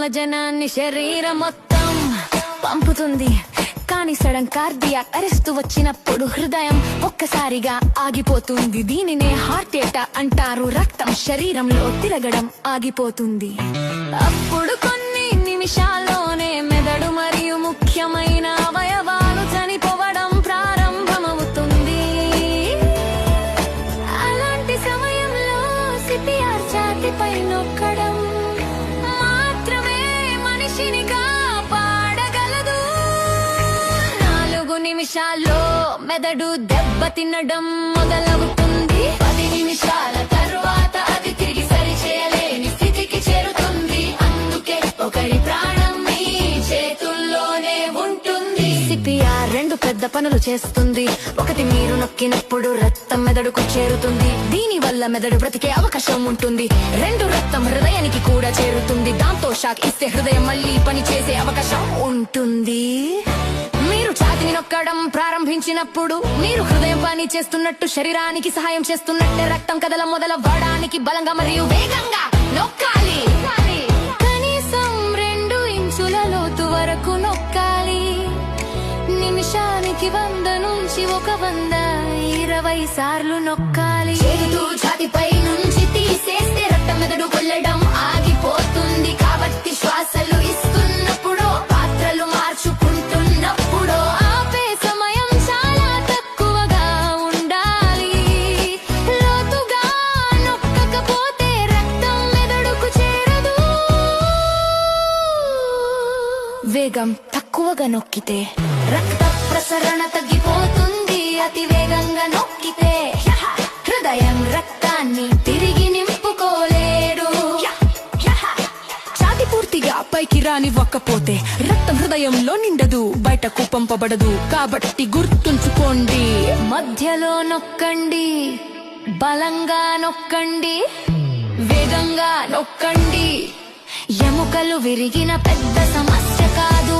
ఆమ్లజనాన్ని శరీరం మొత్తం పంపుతుంది. కానీ సడన్ కార్డియాక్ అరెస్ట్ వచ్చినప్పుడు హృదయం ఒక్కసారిగా ఆగిపోతుంది. దీనినే హార్ట్ అటాక్ అంటారు. రక్తం శరీరంలో తిరగడం ఆగిపోతుంది. అప్పుడు కొన్ని నిమిషాల్లోనే మెదడు మరియు ముఖ్యమైన అవయవాలు చనిపోవడం ప్రారంభమవుతుంది. అలాంటి సమయంలో సిపిఆర్ ఛాతీపై నొక్కడం మాత్రమే మనిషిని కాపాడగలదు. 4 నిమిషాల్లో మెదడు దెబ్బ తినడం మొదలవుతుంది. 10 నిమిషాల తర్వాత అది తిరిగి సరిచేయలేని స్థితికి చేరుతుంది. అందుకే ఒకరి ప్రాణం మీ చేతుల్లోనే ఉంటుంది. సిపిఆర్ 2 పెద్ద పనులు చేస్తుంది. ఒకటి, మీరు నొక్కినప్పుడు రక్తం మెదడుకు చేరుతుంది. దీని వల్ల మెదడు బ్రతికే అవకాశం ఉంటుంది. 2, రక్తం హృదయానికి కూడా చేరుతుంది. దాంతో షాక్ ఇస్తే హృదయం మళ్ళీ పని చేసే అవకాశం ఉంటుంది. మీరు ఛాతీని నొక్కడం ప్రారంభించినప్పుడు మీరు హృదయం పని చేస్తున్నట్టు, శరీరానికి సహాయం చేస్తున్నట్టే. రక్తం కదల మొదలవ్వడానికి బలంగా మరియు వేగంగా నొక్కాలి. కనీసం 2 ఇంచుల లోతు వరకు నొక్కాలి. నిమిషానికి 100 నుంచి 120 సార్లు నొక్కాలి. చేతులు ఛాతీపై నుంచి తీసేస్తే రక్తం మెదడు వెళ్ళడం ఆగిపోతుంది. కాబట్టి శ్వాసలు ఇస్తున్నప్పుడు, పాత్రలు మార్చుకుంటున్నప్పుడు ఆపే సమయం చాలా తక్కువగా ఉండాలి. లోతుగా నొక్కకపోతే రక్తం మెదడుకు చేరదు. వేగం తక్కువగా నొక్కితే రక్త ప్రసరణ తగ్గిపోతుంది. అతి వేగంగా నొక్కితే హృదయం రక్తాన్ని తిరిగి నింపుకోలేడు. ఛాతీ పూర్తిగా పైకి రానివ్వకపోతే రక్తం హృదయంలో నిండదు, బయటకు పంపబడదు. కాబట్టి గుర్తుంచుకోండి, మధ్యలో నొక్కండి, బలంగా నొక్కండి, వేగంగా నొక్కండి. ఎముకలు విరిగిన పెద్ద సమస్య కాదు.